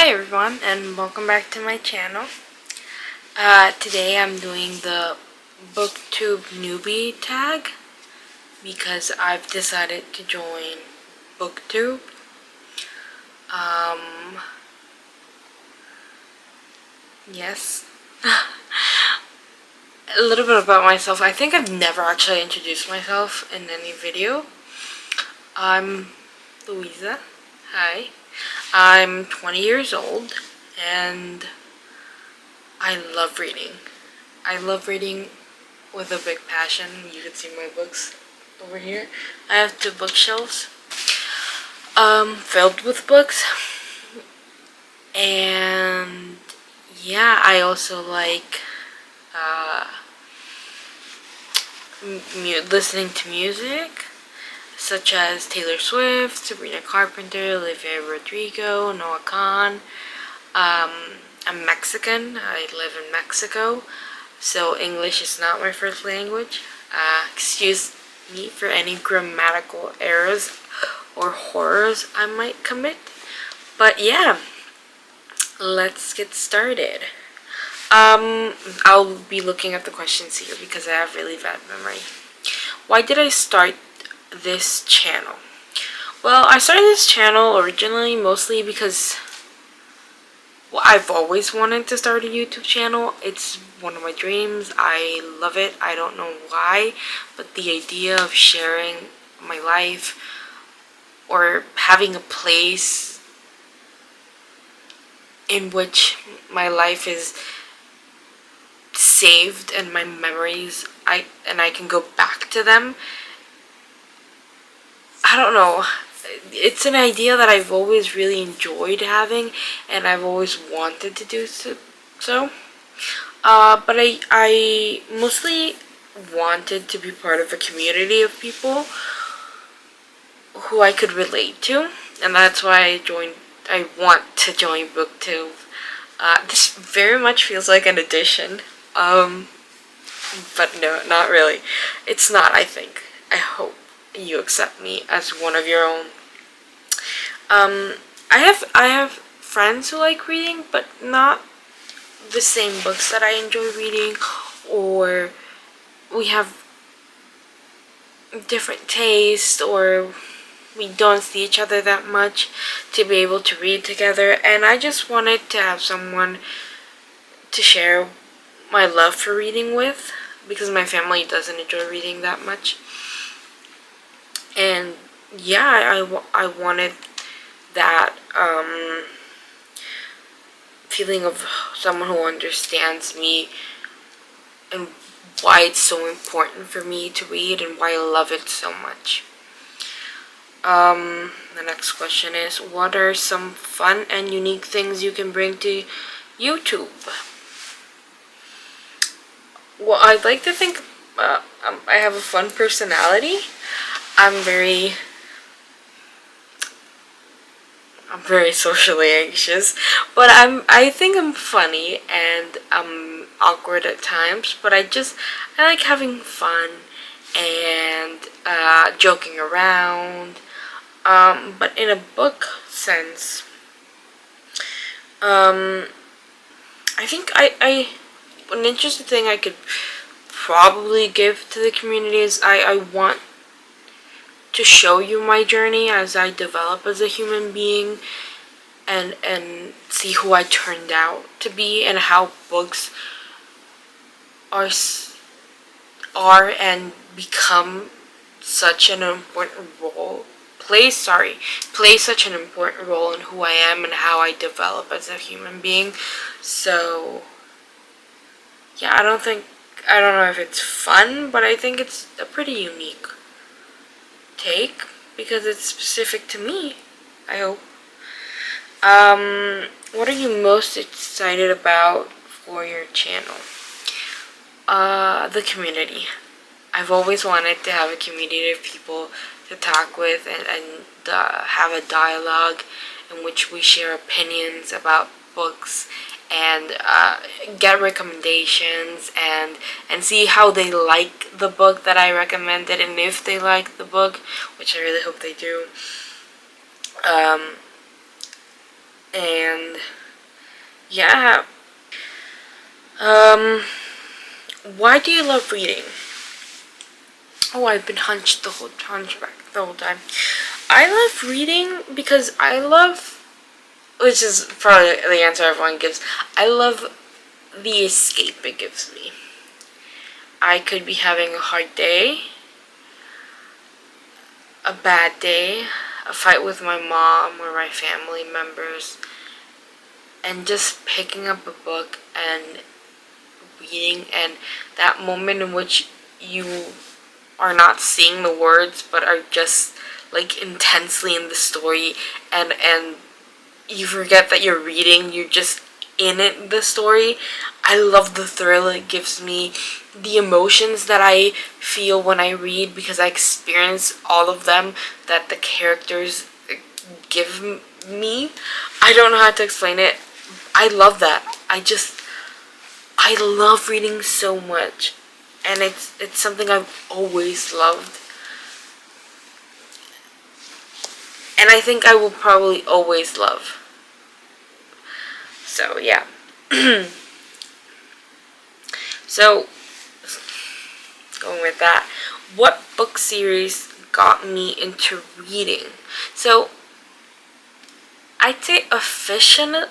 Hi everyone, and welcome back to my channel. Today I'm doing the booktube newbie tag because I've decided to join booktube. Yes. A little bit about myself. I think I've never actually introduced myself in any video. I'm Luisa. Hi. I'm 20 years old and I love reading. I love reading with a big passion. You can see my books over here. I have two bookshelves filled with books. And yeah, I also like listening to music, such as Taylor Swift, Sabrina Carpenter, Olivia Rodrigo, Noah Kahn. I'm Mexican. I live in Mexico, so English is not my first language. Excuse me for any grammatical errors or horrors I might commit. But yeah, let's get started. I'll be looking at the questions here because I have really bad memory. Why did I start this channel? Well, I started this channel originally mostly because I've always wanted to start a YouTube channel. It's one of my dreams. I love it. I don't know why, but the idea of sharing my life or having a place in which my life is saved and my memories I can go back to them. I don't know. It's an idea that I've always really enjoyed having, and I've always wanted to do so. But I mostly wanted to be part of a community of people who I could relate to, and that's why I want to join BookTube. This very much feels like an addition. But no, not really. It's not, I think. I hope you accept me as one of your own. I have friends who like reading, but not the same books that I enjoy reading, or we have different tastes, or we don't see each other that much to be able to read together, and I just wanted to have someone to share my love for reading with, because my family doesn't enjoy reading that much. And yeah, I wanted that feeling of someone who understands me and why it's so important for me to read and why I love it so much. The next question is, what are some fun and unique things you can bring to YouTube? Well, I'd like to think I have a fun personality. I'm very socially anxious, but I think I'm funny and I'm awkward at times, but I like having fun and joking around. But in a book sense, I think an interesting thing I could probably give to the community is I want to show you my journey as I develop as a human being, and see who I turned out to be, and how books are and become such an important role play such an important role in who I am and how I develop as a human being. So yeah, I don't know if it's fun, but I think it's a pretty unique take because it's specific to me, I hope. What are you most excited about for your channel? The community. I've always wanted to have a community of people to talk with and have a dialogue in which we share opinions about books and get recommendations and see how they like the book that I recommended, and if they like the book, which I really hope they do. And yeah. Why do you love reading? Oh, I've been hunchback the whole time. I love reading because which is probably the answer everyone gives. I love the escape it gives me. I could be having a hard day, a bad day, a fight with my mom or my family members, and just picking up a book and reading, and that moment in which you are not seeing the words but are just like intensely in the story, and you forget that you're reading, you're just in it, the story. I love the thrill it gives me, the emotions that I feel when I read, because I experience all of them that the characters give me. I don't know how to explain it. I love that. I love reading so much, and it's something I've always loved, and I think I will probably always love. So yeah. So going with that, what book series got me into reading? So I'd say officially,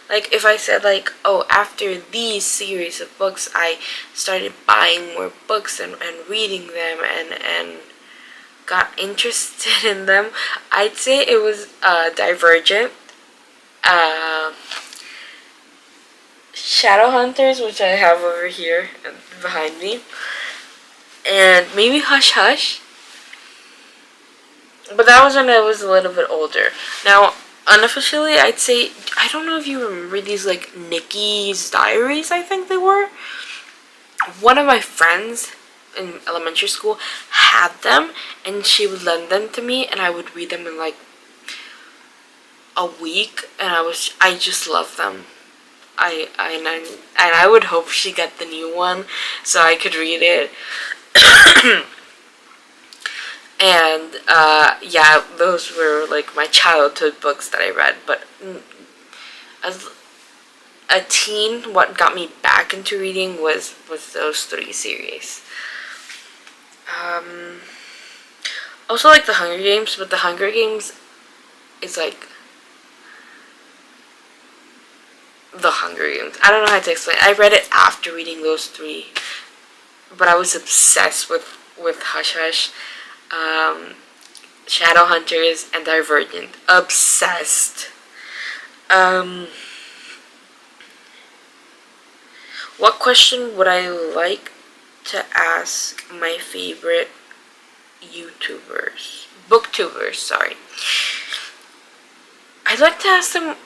like if I said like, oh, after these series of books I started buying more books and reading them and got interested in them, I'd say it was Divergent, Shadowhunters, which I have over here behind me, and maybe Hush Hush. But that was when I was a little bit older. Now, unofficially, I'd say, I don't know if you remember these, like, Nikki's Diaries, I think they were. One of my friends in elementary school had them, and she would lend them to me, and I would read them in, like, a week, and I just loved them. And I would hope she got the new one so I could read it. And yeah, those were like my childhood books that I read. But as a teen, what got me back into reading was those three series. Also like the Hunger Games, but the Hunger Games is like the Hunger Games. I don't know how to explain. I read it after reading those three, but I was obsessed with Hush Hush, Shadowhunters, and Divergent. Obsessed. What question would I like to ask my favorite booktubers, sorry. I'd like to ask them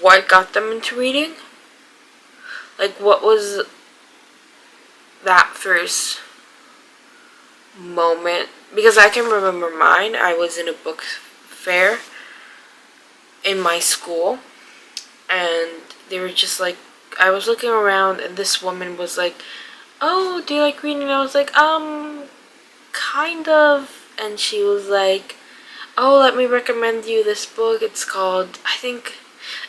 what got them into reading. Like, what was that first moment? Because I can remember mine. I was in a book fair in my school, and they were just like, I was looking around, and this woman was like, oh, do you like reading? And I was like, kind of. And she was like, oh, let me recommend you this book. It's called, I think,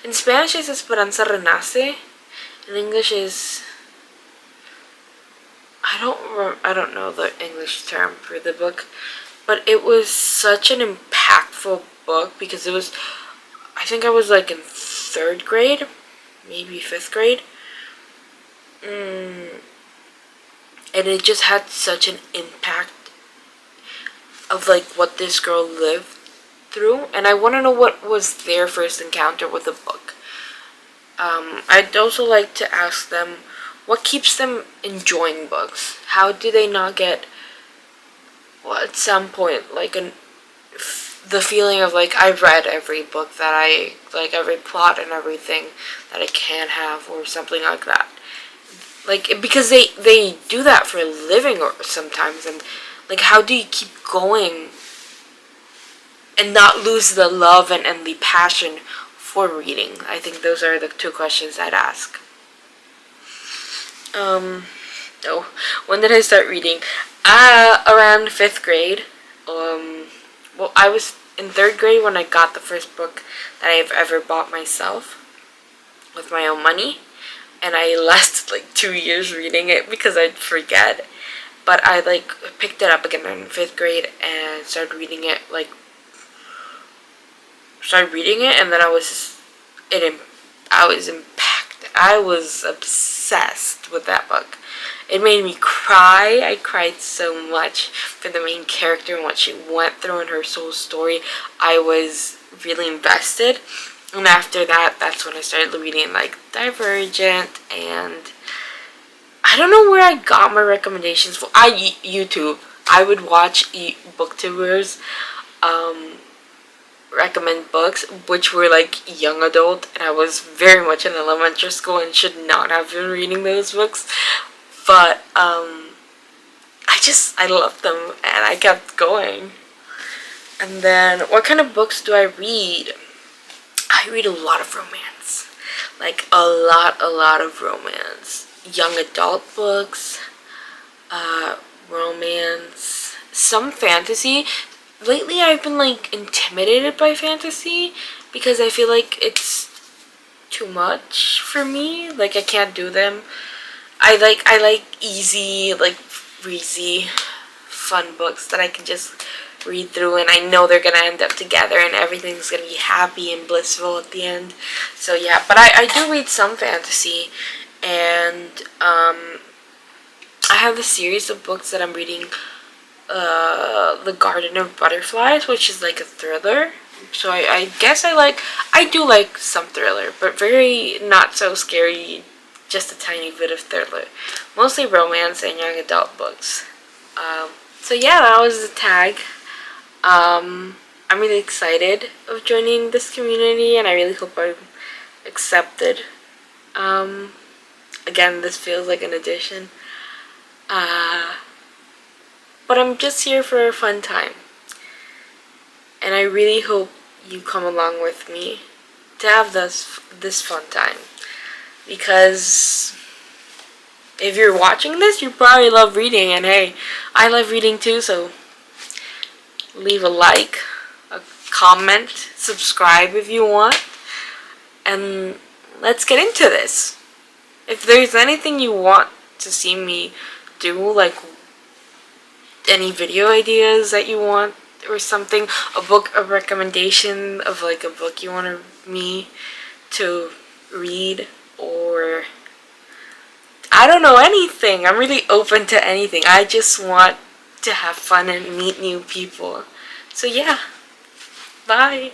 in Spanish it's Esperanza Renace. In English is, I don't know the English term for the book, but it was such an impactful book because it was, I think I was like in 3rd grade, maybe 5th grade. And it just had such an impact of like what this girl lived through, and I want to know what was their first encounter with a book. I'd also like to ask them what keeps them enjoying books. How do they not get, well, at some point, like the feeling of like I've read every book that I like, every plot and everything that I can have, or something like that. Like, because they do that for a living or sometimes, and like, how do you keep going and not lose the love and the passion for reading? I think those are the 2 questions I'd ask. When did I start reading? Around 5th grade. well, I was in 3rd grade when I got the first book that I've ever bought myself with my own money, and I lasted like 2 years reading it because I'd forget. But I like picked it up again in 5th grade and started reading it, and then I was impacted. I was obsessed with that book. It made me cry. I cried so much for the main character and what she went through in her soul story. I was really invested. And after that, that's when I started reading like Divergent, and I don't know where I got my recommendations for. YouTube. I would watch booktubers recommend books which were like young adult, and I was very much in elementary school and should not have been reading those books, but I loved them and I kept going. And then what kind of books do I read? I read a lot of romance, like a lot of romance, young adult books, romance, some fantasy. Lately I've been like intimidated by fantasy because I feel like it's too much for me. Like I can't do them. I like easy, like breezy, fun books that I can just read through and I know they're gonna end up together and everything's gonna be happy and blissful at the end. So yeah, but I do read some fantasy, and I have a series of books that I'm reading. The Garden of Butterflies, which is like a thriller. So I guess I do like some thriller, but very not so scary, just a tiny bit of thriller. Mostly romance and young adult books. So yeah, that was the tag. I'm really excited of joining this community, and I really hope I'm accepted. Again, this feels like an addition. But I'm just here for a fun time. And I really hope you come along with me to have this fun time. Because if you're watching this, you probably love reading. And hey, I love reading too, so leave a like, a comment, subscribe if you want. And let's get into this. If there's anything you want to see me do, like any video ideas that you want or something, a recommendation of like a book you want me to read, or I don't know, anything. I'm really open to anything. I just want to have fun and meet new people. So yeah, bye.